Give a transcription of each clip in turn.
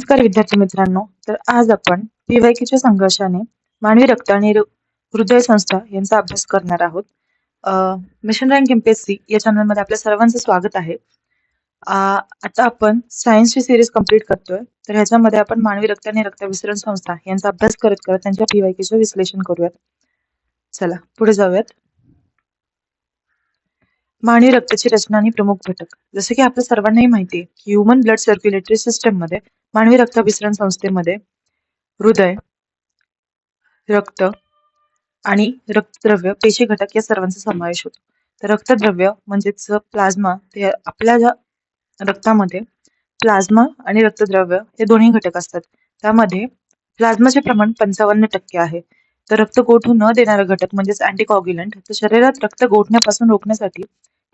नमस्कार विद्यार्थी मित्रांनो. तर आज आपण पीवायक्यूच्या संघर्षाने मानवी रक्त आणि हृदय संस्था यांचा अभ्यास करणार आहोत. मिशन रँक एमपीएससी या चॅनलमध्ये आपल्या सर्वांचं स्वागत आहे. आता आपण सायन्सची सिरीज कंप्लीट करतोय. तर ह्याच्यामध्ये आपण मानवी रक्त आणि रक्त विसरण संस्था यांचा अभ्यास करत करत त्यांच्या पीवायक्यूचं विश्लेषण करूयात. चला पुढे जाऊयात. मानवी रक्ताची रचना आणि प्रमुख घटक. जसे की आपल्या सर्वांनाही माहिती आहे की ह्युमन ब्लड सर्क्युलेटरी सिस्टम मध्ये मानवी रक्त विसरण संस्थेमध्ये हृदय, रक्त आणि रक्तद्रव्य, पेशी घटक या सर्वांचा समावेश होतो. तर रक्तद्रव्य म्हणजेच प्लाझ्मा, ते आपल्या ज्या रक्तामध्ये प्लाझ्मा आणि रक्तद्रव्य हे दोन्ही घटक असतात. त्यामध्ये प्लाझ्माचे प्रमाण 55% आहे. तर रक्त गोठू न देणारा घटक म्हणजेच अँटीकॉग्युलंट, तर शरीरात रक्त गोठण्यापासून रोखण्यासाठी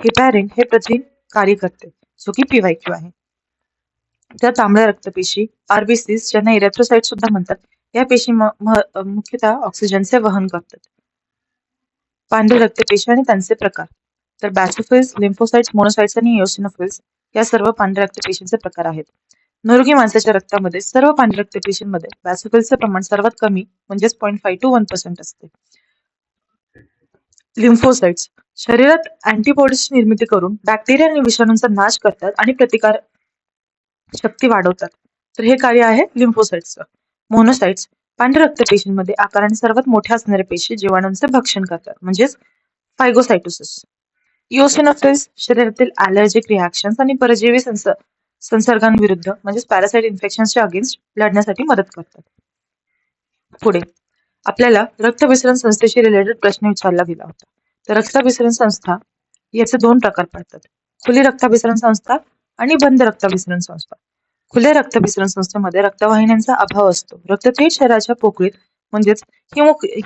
हेपॅरिन हे प्रथिन कार्य करते, जो की पीवायक्यू आहे. त्या तांबड्या रक्तपेशी आरबीसीस, ज्यांना इरेथ्रोसाइट सुद्धा म्हणतात, या पेशी मुख्यतः ऑक्सिजनचे वहन करतात. पांढरे रक्तपेशी आणि त्यांचे प्रकार. तर बॅसिफिल्स, लिम्फोसाइट्स, मोनोसाइट्स आणि इओसिनोफिल्स या सर्व पांढऱ्या रक्तपेशींचे प्रकार आहेत. निरोगी माणसाच्या रक्तामध्ये सर्व पांढऱ्या रक्तपेशींमध्ये बॅसिफिल्सचे प्रमाण सर्वात कमी म्हणजेच 0.5 to 1% असते. लिम्फोसाइट्स शरीरात अँटीबॉडीजची निर्मिती करून बॅक्टेरिया आणि विषाणूंचा नाश करतात आणि प्रतिकार शक्ती वाढवतात. तर हे कार्य आहे लिम्फोसाइट्सचं. मोनोसाइट्स पांढऱ्या रक्तपेशींमध्ये आकाराने सर्वात मोठ्या असणाऱ्या पेशी जीवाणूंचे भक्षण करतात, म्हणजेच फायगोसाइटोसिस. इओसिनोफिल्स शरीरातील ॲलर्जिक रिॲक्शन्स आणि परजीवी संसर्गांविरुद्ध म्हणजेच पॅरासाइट इन्फेक्शन्सच्या अगेन्स्ट लढण्यासाठी मदत करतात. पुढे आपल्याला रक्तविसरण संस्थेशी रिलेटेड प्रश्न विचारला गेला होता. तर रक्तविसरण संस्था याचे 2 प्रकार पडतात: खुली रक्ताभिसरण संस्था आणि बंद रक्ताभिसरण संस्था. खुल्या रक्ताभिसरण संस्थेमध्ये रक्तवाहिन्यांचा अभाव असतो. रक्त थेट शरीराच्या पोकळीत म्हणजेच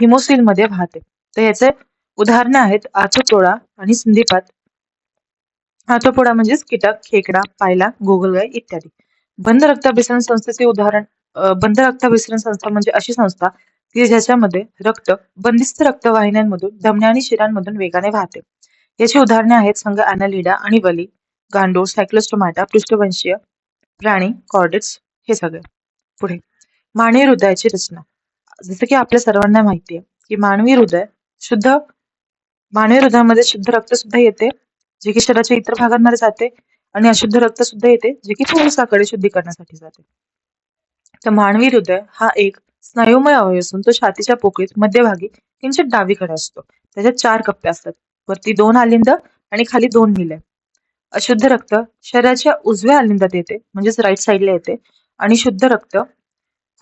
हिमोसिल मध्ये वाहते. तर याचे उदाहरणे आहेत आर्थ्रोपोडा आणि संधिपात. आर्थ्रोपोडा म्हणजेच कीटक, खेकडा, पायला, गोगलगाय इत्यादी. बंद रक्ताभिसरण संस्थेचे उदाहरण बंद रक्ताभिसरण संस्था म्हणजे अशी संस्था की ज्याच्यामध्ये रक्त बंदिस्त रक्तवाहिन्यांमधून, धमन्या आणि शिरांमधून वेगाने वाहते. याची उदाहरणे आहेत संघ ॲनालिडा आणि वली, गांडूळ, सायक्लोस्टोमाटा, पृष्ठवंशीय प्राणी, कॉर्डेट्स हे सगळे. पुढे मानवी हृदयाची रचना. जसं की आपल्या सर्वांना माहिती आहे की मानवी हृदयामध्ये शुद्ध रक्त सुद्धा येते, जे की शरीराच्या इतर भागांमध्ये जाते, आणि अशुद्ध रक्त सुद्धा येते, जे की फुफ्फुसाकडे शुद्धीकरणासाठी जाते. तर मानवी हृदय हा एक स्नायुमय अवयव असून तो छातीच्या पोकळीत मध्यभागी किंचित डावीकडे असतो. त्याच्यात 4 कप्पे असतात, वरती 2 आलिंद आणि खाली 2 निलय. अशुद्ध रक्त शरीराच्या उजव्या आलिंदात येते, म्हणजेच राईट साईडला येते, आणि शुद्ध रक्त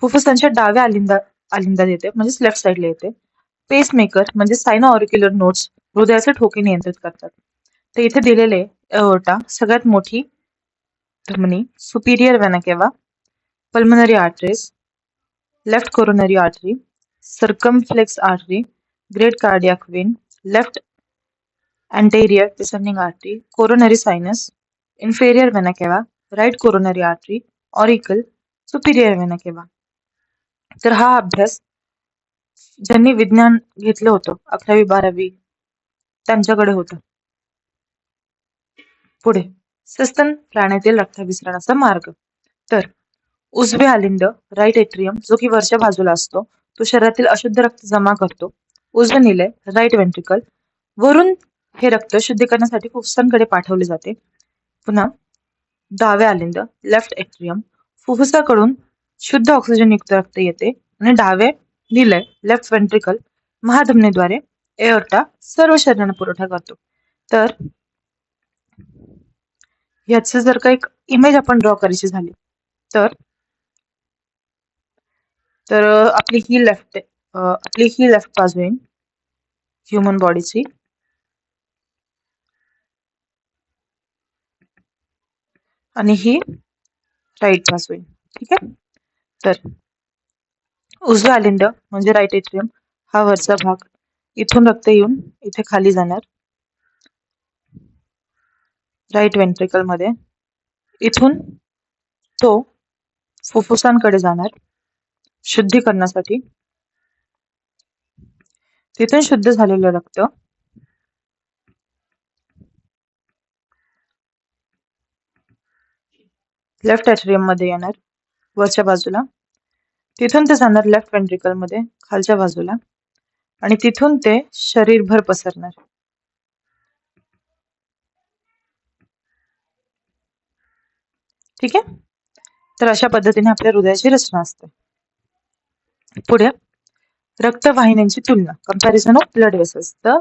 फुफ्फुसांच्या डाव्या आलिंदात येते, म्हणजेच लेफ्ट साईडला येते. पेसमेकर म्हणजे सायनो ऑरिक्युलर नोड्स हृदयाचे ठोके नियंत्रित करतात. तर इथे दिलेले एओर्टा सगळ्यात मोठी धमनी, Superior vena cava, pulmonary arteries, left coronary artery, circumflex artery, great cardiac Wien, left anterior descending artery, coronary sinus, inferior vena cava, right coronary artery, auricle, superior vena cava. तर हा अभ्यास ज्यांनी विज्ञान घेतलं होतं 11वी-12वी त्यांच्याकडे होता. पुढे सस्तन प्राण्यातील रक्ताभिसरणाचा मार्ग. तर उजवे आलिंद राईट एट्रियम, जो की वरच्या बाजूला असतो, तो शरीरातील अशुद्ध रक्त जमा करतो. उजवे निलय राईट वेंट्रिकल, वरून हे रक्त शुद्धीकरणासाठी फुफ्फुसांकडे पाठवले जाते. पुन्हा डावे आलिंद लेफ्ट एट्रियम, फुफ्फुसाकडून शुद्ध ऑक्सिजनयुक्त रक्त येते, आणि डावे निलय लेफ्ट वेंट्रिकल महाधमनीद्वारे एओर्टा सर्व शरीरांना पुरवठा करतो. तर याचं जर का एक इमेज आपण ड्रॉ करायची झाली तर तर आपली ही लेफ्ट बाजू आहे ह्युमन बॉडीची, आणि ही राईट बाजू आहे. ठीक आहे. तर उजवे आलिंद म्हणजे राईट एट्रियम, हा वरचा भाग. इथून रक्त येऊन इथे खाली जाणार राईट वेंट्रिकल मध्ये. इथून तो फुफ्फुसांकडे जाणार शुद्धीकरणासाठी. तिथून शुद्ध झालेलं रक्त लेफ्ट एट्रियम मध्ये येणार, वरच्या बाजूला, तिथून ते जाणार लेफ्ट व्हेंट्रिकल मध्ये खालच्या बाजूला आणि तिथून ते शरीरभर पसरणार. ठीक आहे. तर अशा पद्धतीने आपल्या हृदयाची रचना असते. पुढे रक्तवाहिन्यांची तुलना, कंपॅरिझन ऑफ ब्लड वेसल्स. तर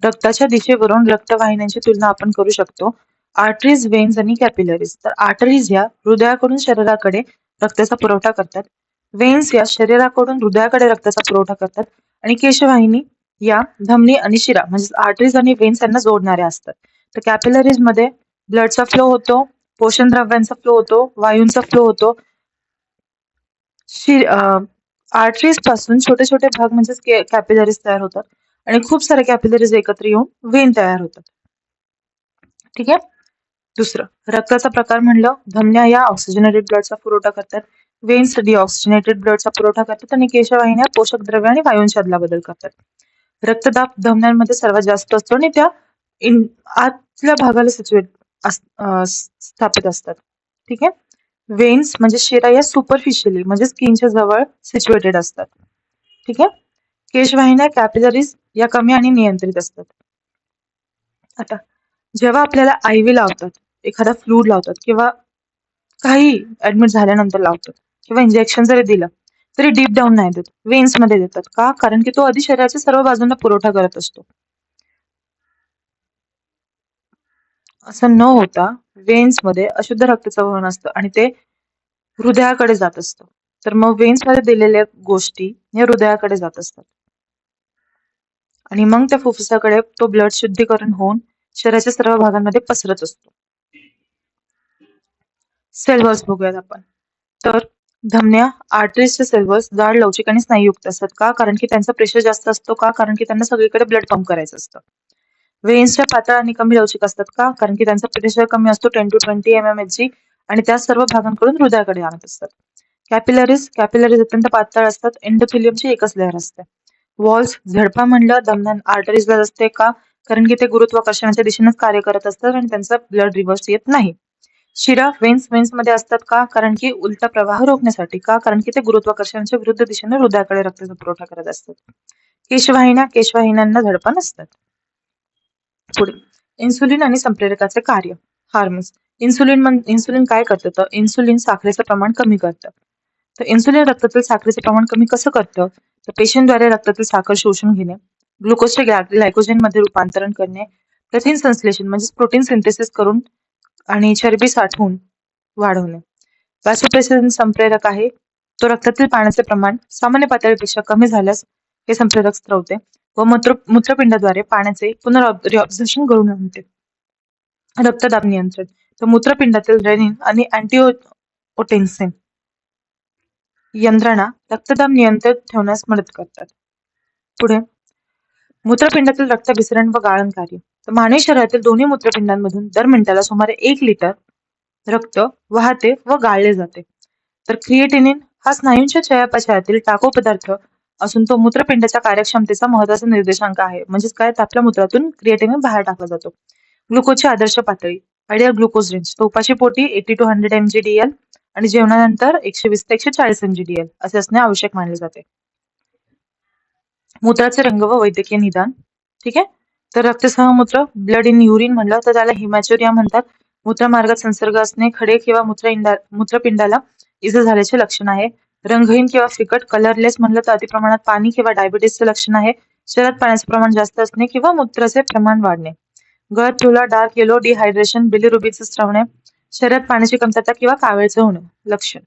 रक्ताच्या दिशेवरून रक्तवाहिन्यांची तुलना आपण करू शकतो. आर्टरीज, वेन्स आणि कॅपिलरीज. तर आर्टरीज या हृदयाकडून शरीराकडे रक्ताचा पुरवठा करतात. वेन्स या शरीराकडून हृदयाकडे रक्ताचा पुरवठा करतात आणि केशवाहिनी या धमनी आणि शिरा म्हणजे आर्टरीज आणि वेन्स यांना जोडणाऱ्या असतात. तर कॅपिलरीज मध्ये ब्लडचा फ्लो होतो, पोषण द्रव्यांचा फ्लो होतो, वायूंचा फ्लो होतो. आर्टरीज पासून छोटे छोटे भाग म्हणजे कॅपिलरीज तयार होतात आणि खूप सारे कॅपिलरीज एकत्र येऊन वेन तयार होतात. ठीक आहे. दुसरं, रक्ताचा प्रकार म्हणलं, धमन्या या ऑक्सिजनेटेड ब्लडचा पुरवठा करतात, वेन्स डिऑक्सिजनेटेड ब्लडचा पुरवठा करतात आणि केशवाहिन्या पोषक द्रव्य आणि वायूंची अदलाबदल करतात. रक्तदाब धमन्यांमध्ये सर्वात जास्त असतो आणि त्या आतल्या भागाला स्थापित असतात. ठीक आहे. वेन्स म्हणजे शिरा या सुपरफिशियली म्हणजे स्किनच्या जवळ सिच्युएटेड असतात. ठीक आहे. केशवाहिन्या कॅपिलरीज या कमी आणि नियंत्रित असतात. आता जेव्हा आपल्याला IV लावतात, एखादा फ्लूइड लावतात किंवा काही ऍडमिट झाल्यानंतर लावतात किंवा इंजेक्शन जरी दिलं तरी डीप डाऊन नाही देत, वेन्स मध्ये देतात. का? कारण की तो आधी शरीराच्या सर्व बाजूंना पुरवठा करत असतो. असं न होता वेन्स मध्ये अशुद्ध रक्ताचं वहन असतं आणि ते हृदयाकडे जात असतं. तर मग वेन्स मध्ये दिलेल्या गोष्टी या हृदयाकडे जात असतात आणि मग त्या फुफ्फुसाकडे तो ब्लड शुद्धीकरण होऊन शरीराच्या सर्व भागांमध्ये पसरत असतो. सेल वॉल्स बघूयात आपण. तर धमन्या, आर्टरीजचे सेल वॉल्स जाड, लवचिक आणि स्नायूयुक्त असतात. का? कारण की त्यांचा प्रेशर जास्त असतो. का? कारण की त्यांना सगळीकडे ब्लड पंप करायचं असतं. वेन्सच्या पातळ आणि कमी लवचिक असतात. का? कारण की त्यांचा प्रेशर कमी असतो 10 to 20 mmHg आणि त्या सर्व भागांकडून हृदयाकडे आणत असतात. कॅपिलरीज अत्यंत पातळ असतात. एंडोथेलियमची एकच लेअर असते. वॉल्स, झडपा म्हणलं धमन्या आर्टरीजला असते. का? कारण की ते गुरुत्वाकर्षणाच्या दिशेनेच कार्य करत असतात आणि त्यांचा ब्लड रिव्हर्स येत नाही. शिरा, वेन्स मध्ये असतात. का? कारण की उलटा प्रवाह रोखण्यासाठी. का? कारण की ते गुरुत्वाकर्षणाच्या विरुद्ध दिशेने हृदयाकडे रक्ताचा पुरवठा करत असतात. केशवाहिन्यांना झडपा नसतात. पुढे इन्सुलिन आणि संप्रेरकाचे कार्य. हार्मोन्स. इन्सुलिन काय करतं? तर इन्सुलिन साखरेचं प्रमाण कमी करतं. तर इन्सुलिन रक्तातील साखरेचे प्रमाण कमी कसं करतं? तर पेशींद्वारे रक्तातील साखर शोषून घेणे, ग्लुकोजचे ग्लायकोजेनमध्ये रूपांतरण करणे, प्रथिन संश्लेषण म्हणजे प्रोटीन सिंथेसिस करून आणि चरबी साठवून वाढवणे. व्हॅसोप्रेसिन संप्रेरक आहे. तो रक्तातील पाण्याचे प्रमाण सामान्य पातळीपेक्षा कमी झाल्यास हे संप्रेरक स्त्रवते व मूत्रपिंडाद्वारे पाण्याचे पुनर्रिऑब्झर्प्शन घडवून आणते. रक्तदाब नियंत्रण. तर मूत्रपिंडातील रेनिन आणि अँटिओटेन्सिन यंत्रणा रक्तदाब नियंत्रित ठेवण्यास मदत करतात. पुढे मूत्रपिंडातील रक्ताभिसरण व गाळण कार्य. तर मानवी शरीरातील दोन्ही मूत्रपिंडांमधून दर मिनिटाला सुमारे 1 लिटर रक्त वाहते व गाळले जाते. तर क्रिएटिनिन हा स्नायूंच्या चयापचयातील टाकाऊ पदार्थ असून तो मूत्रपिंडाच्या कार्यक्षमतेचा महत्वाचा निर्देशांक आहे. म्हणजेच काय? तर आपल्या मूत्रातून क्रिएटिनिन बाहेर टाकला जातो. ग्लुकोजची आदर्श पातळी, आयडियल ग्लुकोज रेंज. तो उपाशी पोटी 80 to 100 mgdl आणि जेवणानंतर 120 ते 140 mgdl असे असणे आवश्यक मानले जाते. मूत्राचे रंग व वैद्यकीय निदान. ठीक आहे. तर रक्तसह मूत्र, ब्लड इन युरिन म्हणलं तर त्याला हिमॅच्युरिया म्हणतात. मूत्रमार्गात संसर्ग असणे, खडे किंवा मूत्रपिंडाला इजा झाल्याचे लक्षण आहे. रंगहीन किंवा फिकट, कलरलेस म्हणलं तर अतिप्रमाणात पाणी किंवा डायबिटीसचे लक्षण आहे. शरीरात पाण्याचे प्रमाण जास्त असणे किंवा मूत्राचे प्रमाण वाढणे. गळत पिवळा, डार्क येलो, डिहायड्रेशन, बिलिरुबिनचे स्त्रवणे, शरीरात पाण्याची कमतरता किंवा कावेळचे होणे लक्षण.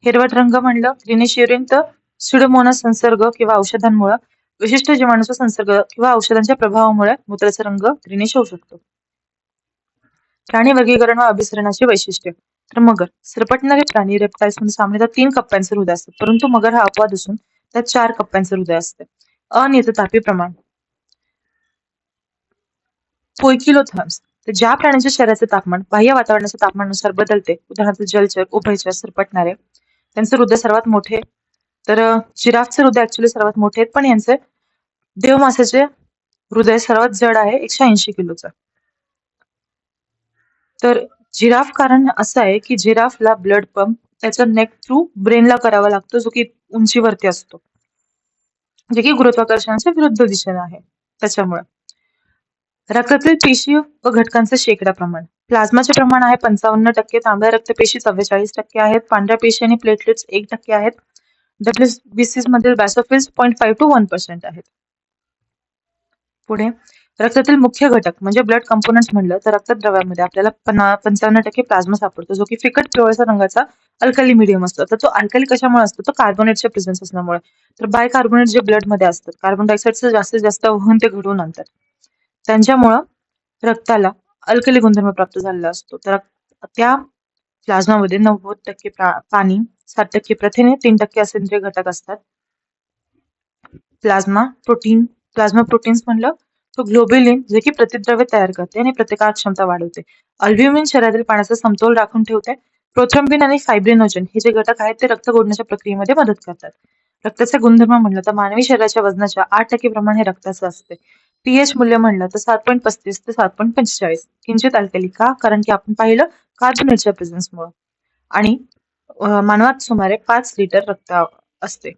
हिरवट रंग म्हणलं ग्रीनिश युरिन तर स्युडोमोनास संसर्ग किंवा औषधांमुळे, विशिष्ट जीवाणूचा संसर्ग किंवा औषधांच्या प्रभावामुळे मूत्राचा रंग ग्रीनिश होऊ शकतो. प्राणी वर्गीकरण व अभिसरणाची वैशिष्ट्ये. तर मगर, सरपटणारे प्राणी रेप्टाइल्स मध्ये सामान्यतः 3 कप्प्यांचे हृदय असते, परंतु मगर हा अपवाद असून त्यात 4 कप्प्यांचे हृदय असते. अनियततापी प्रमाण. पोइकिलोथर्म्स. तर ज्या प्राण्याच्या शरीराचे तापमान बाह्य वातावरणाच्या तापमानानुसार बदलते, उदाहरणार्थ जलचर, उभयचर, सरपटणारे, त्यांचे हृदय सर्वात मोठे. तर जिराफचे हृदय ऍक्च्युली सर्वात मोठे आहेत, पण यांचे देवमासाचे हृदय सर्वात जड आहे 180 किलोचं. तर जिराफ कारण असं आहे की जिराफला ब्लड पंप त्याचा नेक थ्रू ब्रेनला करावा लागतो, जो की उंचीवरती असतो, जे की गुरुत्वाकर्षणाच्या विरुद्ध दिशेने आहे. त्याच्यामुळे रक्तातील पेशी व घटकांचे शेकडा प्रमाण. प्लाझ्माचे प्रमाण आहे 55%, तांबड्या रक्तपेशी 44% आहेत, पांढऱ्या पेशी आणि प्लेटलेट्स 1% आहेत, WBCs मधील बॅसोफिल्स 0.5 to 1% आहेत. पुढे रक्तातील मुख्य घटक म्हणजे ब्लड कंपोनंट्स म्हणलं तर रक्तद्रव्यामध्ये आपल्याला 55% प्लाझ्मा सापडतो, जो की फिकट पिवळसर रंगाचा अल्कली मीडियम असतो. तर तो अल्कली कशामुळे असतो? तो कार्बोनेटच्या प्रेझेन्स असल्यामुळे. तर बायकार्बोनेट जे ब्लड मध्ये असतात, कार्बन डायऑक्साईडचं जास्तीत जास्त वहन ते घडवून आणतात. त्यांच्यामुळं रक्ताला अल्कली गुणधर्म प्राप्त झालेला असतो. तर त्या प्लाझ्मामध्ये 90% पाणी, 7% प्रथिने, 3% असेंद्रिय घटक असतात. प्लाझ्मा प्रोटीन्स म्हणलं तो ग्लोब्युलिन जे की प्रतिद्रव्य तयार करते आणि प्रतिकार क्षमता वाढवते. अल्ब्युमिन शरीरातील पाण्याचा समतोल राखून ठेवते. प्रोथ्रोम्बिन आणि फायब्रिनोजन हे जे घटक आहेत ते रक्त ओढण्याच्या प्रक्रियेमध्ये मदत करतात. रक्ताचे गुणधर्म म्हणलं तर मानवी शरीराच्या वजनाच्या 8% प्रमाण हे रक्ताचं असते. पीएच मूल्य म्हणलं तर 7.35 ते 7.45. किंचित अल्कली का? कारण की आपण पाहिलं कार्बोनेटच्या प्रेझेन्समुळे. आणि मानवात सुमारे 5 लिटर रक्त असते.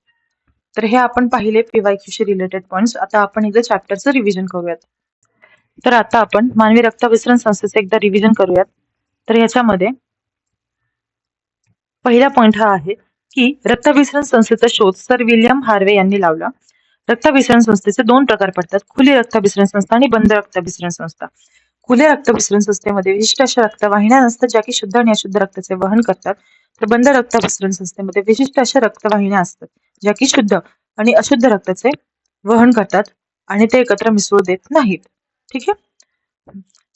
तर हे आपण पाहिले PYQशी रिलेटेड पॉइंट्स. आता आपण एकदा चॅप्टरचं रिव्हिजन करूयात. तर आता आपण मानवी रक्ताभिसरण संस्थेचं एकदा रिव्हिजन करूयात. तर याच्यामध्ये पहिला पॉइंट हा आहे की रक्ताभिसरण संस्थेचा शोध सर विल्यम हार्वे यांनी लावला. रक्ताभिसरण संस्थेचे 2 प्रकार पडतात, खुली रक्ताभिसरण संस्था आणि बंद रक्ताभिसरण संस्था. खुल्या रक्ताभिसरण संस्थेमध्ये विशिष्ट अशा रक्तवाहिन्या नसतात ज्या की शुद्ध आणि अशुद्ध रक्ताचे वहन करतात. तर बंद रक्ताभिसरण संस्थेमध्ये विशिष्ट अशा रक्तवाहिन्या असतात ज्या की शुद्ध आणि अशुद्ध रक्ताचे वहन करतात आणि ते एकत्र मिसळू देत नाहीत. ठीक आहे.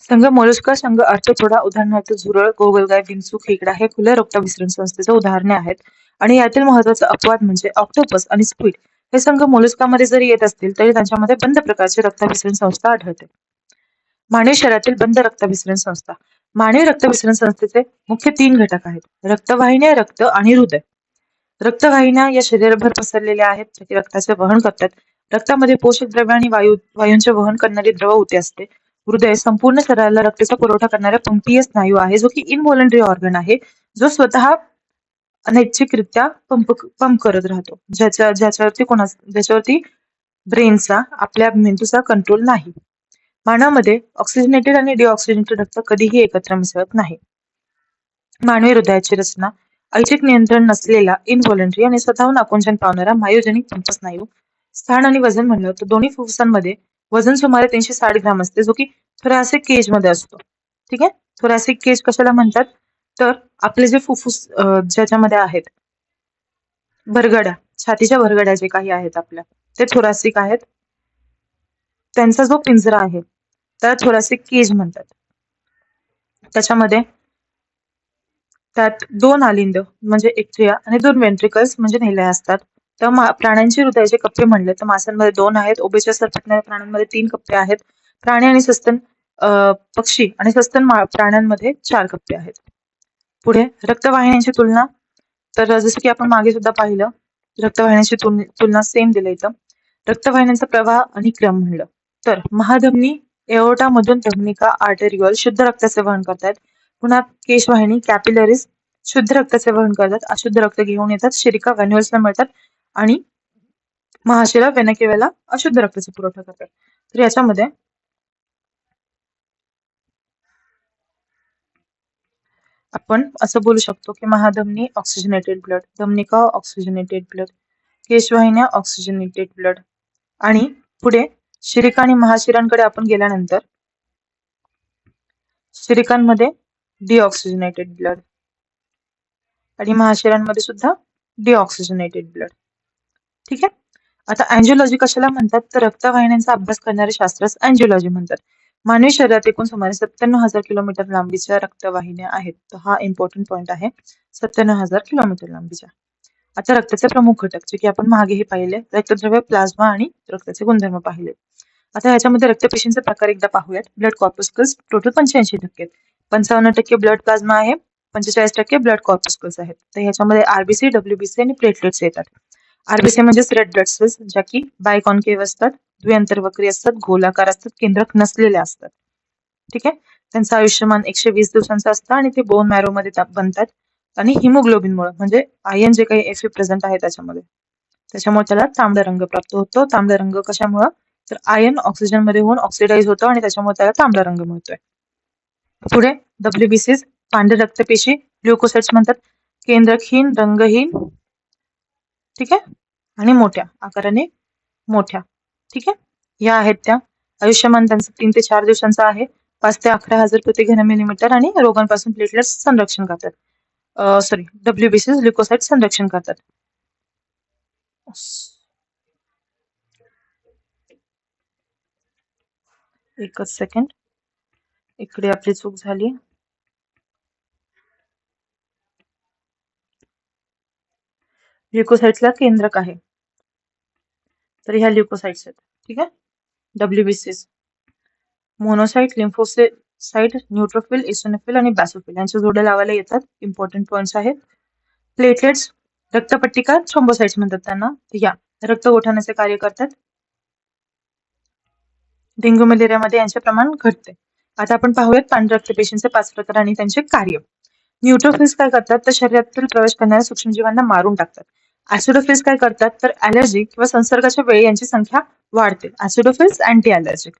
संघ मोलस्का, संघ आर्थ्रोपोडा, उदाहरणार्थ झुरळ, गोगलगाय, विंचू, खेकडा हे खुल्या रक्ताभिसरण संस्थेचे उदाहरणे आहेत. आणि यातील महत्वाचा अपवाद म्हणजे ऑक्टोपस आणि स्क्विड हे संघ मोलस्कामध्ये जरी येत असतील तरी त्यांच्यामध्ये बंद प्रकारची रक्ताभिसरण संस्था आढळते. मानवी शरीरातील बंद रक्ताभिसरण संस्था. मानवी रक्ताभिसरण संस्थेचे मुख्य 3 घटक आहेत: रक्तवाहिन्या, रक्त आणि हृदय. रक्तवाहिन्या या शरीरभर पसरलेल्या आहेत, जे रक्ताचे वहन करतात. रक्तामध्ये पोषक द्रव्य आणि वायूंचे वहन करणारी द्रव ऊती असते. हृदय संपूर्ण शरीराला रक्ताचा पुरवठा करणारा पंपीय स्नायू आहे, जो की इनव्हॉलंटरी ऑर्गन आहे, जो स्वतः अनैच्छिकरित्या पंप करत राहतो, ज्याच्यावरती ब्रेनचा, आपल्या मेंदूचा कंट्रोल नाही. मानवामध्ये ऑक्सिजनेटेड आणि डिऑक्सिजनेटेड रक्त कधीही एकत्र मिसळत नाही. मानवी हृदयाची रचना ऐच्छिक नियंत्रण नसलेला इनव्हॉलंटरी आणि स्वतःहून आकुंचन पावणारा मायोजेनिक पंप स्नायू. स्थान आणि वजन म्हणलं तर दोन्ही फुफ्फुसांमध्ये वजन सुमारे 360 ग्राम असते, जो की थोरॅसिक केज मध्ये असतो. ठीक आहे. थोरॅसिक केज कशाला म्हणतात? तर आपले जे फुफ्फुस ज्याच्यामध्ये आहेत, भरगड्या, छातीच्या भरगड्या जे काही आहेत आपल्या, ते थोरॅसिक आहेत. त्यांचा जो पिंजरा आहे त्याला थोरॅसिक केज म्हणतात. त्यात 2 आलिंद म्हणजे एट्रिया आणि 2 वेंट्रिकल्स म्हणजे नेल्या असतात. तर प्राण्यांचे हृदयाचे कप्पे म्हणले तर माशांमध्ये 2 आहेत, उभयचर सरपटणाऱ्या प्राण्यांमध्ये 3 कप्पे आहेत, प्राणी आणि सस्तन पक्षी आणि सस्तन प्राण्यांमध्ये 4 कप्पे आहेत. पुढे रक्तवाहिन्यांची तुलना. तर जसं की आपण मागे सुद्धा पाहिलं, रक्तवाहिन्यांची तुलना सेम दिलं इथं. रक्तवाहिन्यांचा प्रवाह आणि क्रम म्हणलं तर महाधमनी, एओर्टा मधून धमनिका, आर्टेरिओल शुद्ध रक्ताचे वहन करतात. पुन्हा केशवाहिनी, कॅपिलरीज शुद्ध रक्ताचे वहन करतात, अशुद्ध रक्त घेऊन येतात. शिरिका व्हॅन्युल्सला मिळतात आणि महाशिरा वेना केव्याला अशुद्ध रक्ताचा पुरवठा करतात. तर याच्यामध्ये आपण असं बोलू शकतो की महाधमनी ऑक्सिजनेटेड ब्लड, धमनिका ऑक्सिजनेटेड ब्लड, केशवाहिन्या ऑक्सिजनेटेड ब्लड. आणि पुढे शिरिका आणि महाशिरांकडे आपण गेल्यानंतर शिरिकांमध्ये डिऑक्सिजनेटेड ब्लड आणि महाशिरांमध्ये सुद्धा डिऑक्सिजनेटेड ब्लड. ठीक आहे. आता अँजिओलॉजी कशाला म्हणतात? तर रक्तवाहिन्यांचा अभ्यास करणारे शास्त्रास अँजिओलॉजी म्हणतात. मानवी शरीरात एकूण सुमारे 97,000 किलोमीटर लांबीच्या रक्तवाहिन्या आहेत. तर हा इम्पॉर्टंट पॉइंट आहे, 97,000 किलोमीटर लांबीच्या. आता रक्ताचे प्रमुख घटक जे की आपण मागेही पाहिले, रक्तद्रव्य, प्लाझ्मा आणि रक्ताचे गुणधर्म पाहिले. आता ह्याच्यामध्ये रक्तपेशींचे प्रकार एकदा पाहूयात. ब्लड कॉर्पस्कल्स टोटल 85%, 55% ब्लड प्लाझ्मा आहे, 45% ब्लड कॉर्पस्कल्स आहेत. तर ह्याच्यामध्ये आरबीसी, डब्ल्यूबीसी आणि प्लेटलेट्स येतात. आरबीसी म्हणजे रेड ब्लड सेल्स, ज्या की बायकॉन्केव्ह असतात, द्विअंतर्वक्री असतात, गोलाकार असतात, केंद्रक नसलेल्या असतात. ठीक आहे. त्यांचं आयुष्यमान 120 दिवसांचं असतं आणि ते बोन मॅरो मध्ये बनतात. आणि हिमोग्लोबिनमुळे म्हणजे आयन जे काही Fe प्रेझेंट आहे त्याच्यामुळे त्याला तांबडा रंग प्राप्त होतो. तांबडा रंग कशामुळे? तर आयन ऑक्सिजन मध्ये होऊन ऑक्सिडाइज होतो आणि त्याच्यामुळे त्याला तांबडा रंग मिळतोय. पुढे WBC पांढरे रक्तपेशी ल्युकोसाइट्स म्हणतात. केंद्रकहीन, रंगहीन, ठीक आहे, आणि मोठ्या आकाराने मोठ्या, ठीक आहे. या आहेत त्या. आयुष्यमान त्यांचं 3 ते 4 दिवसांचं आहे. 5 ते 11,000 प्रति घन मिलीमीटर आणि रोगांपासून प्लेटलेट्स संरक्षण करतात. WBC ल्युकोसाइट संरक्षण करतात. एकच सेकंड, इकडे आपली चूक झाली. ल्युकोसाइट्सला केंद्रक आहे, तर ह्या ल्युकोसाइट्स आहेत, ठीक आहे. WBC monocyte, lymphocyte, neutrophil, eosinophil आणि बॅसोफिल यांच्या जोड्या लावायला येतात. इम्पॉर्टंट पॉइंट्स आहेत. प्लेटलेट्स, रक्तपट्टिका, थ्रोम्बोसाइट्स म्हणतात त्यांना. या रक्त गोठवण्याचे कार्य करतात. डेंग्यू मलेरियामध्ये यांचे प्रमाण घटते. आता आपण पाहूयात पांढऱ्या रक्तपेशींचे 5 प्रकार आणि त्यांचे कार्य. न्यूट्रोफिल्स काय करतात? तर शरीरातील प्रवेश करणाऱ्या सूक्ष्मजीवांना मारून टाकतात. ऍसिडोफिल्स काय करतात? तर ॲलर्जी किंवा संसर्गाच्या वेळी यांची संख्या वाढते. ऍसिडोफिल्स अँटी ॲलर्जिक.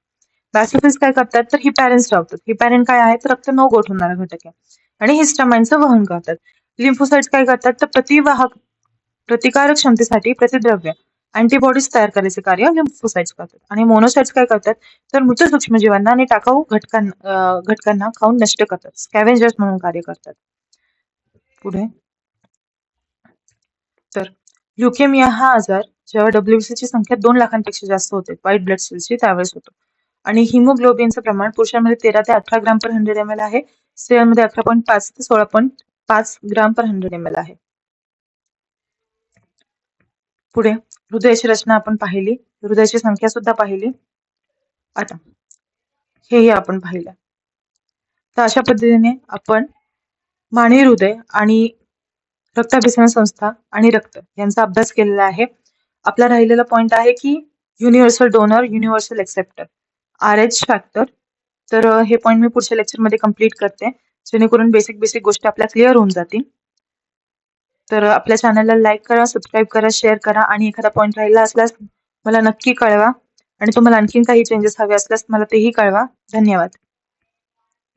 बॅसोफिल्स काय करतात? तर हिपॅरिन्स लावतात. हिपॅरिन काय आहे? तर रक्त न गोठवणारा घटक आहे आणि हिस्टामाइनचं वहन करतात. लिम्फोसाइट्स काय करतात? तर प्रतिकारक क्षमतेसाठी प्रतिद्रव्य अँटीबॉडीज तयार करायचे कार्य लिम्फोसाइट्स करतात. आणि मोनोसाइट्स काय करतात? तर मृत सूक्ष्मजीवांना आणि टाकाऊ घटकांना खाऊन नष्ट करतात. स्कॅव्हेंजर्स म्हणून कार्य करतात. पुढे तर ल्युकेमिया हा आजार जेव्हा WBC ची संख्या 2 लाखांपेक्षा जास्त होते, व्हाईट ब्लड सेल्सची, त्यावेळेस होतो. आणि हिमोग्लोबिनचं प्रमाण पुरुषांमध्ये 13 ते 18 ग्राम पर 100 ml आहे. स्त्रियांमध्ये 11.5 ते 16.5 ग्राम पर 100 ml आहे. पुढे हृदयाची रचना आपण पाहिली, हृदयाची संख्या सुद्धा पाहिली. आता हेही आपण पाहिलं. तर अशा पद्धतीने आपण मानवी हृदय आणि रक्ताभिसरण संस्था आणि रक्त यांचा अभ्यास केलेला आहे. आपला राहिलेला पॉइंट आहे की universal donor, universal acceptor, RH factor. तर हे पॉइंट मी पुढच्या लेक्चरमध्ये कंप्लीट करते, जेणेकरून बेसिक गोष्टी आपल्या क्लिअर होऊन जातील. तर आपल्या चॅनलला लाईक करा, सबस्क्राईब करा, शेअर करा आणि एखादा पॉइंट राहिला असल्यास मला नक्की कळवा आणि तुम्हाला आणखीन काही चेंजेस हवे असल्यास मला तेही कळवा. धन्यवाद.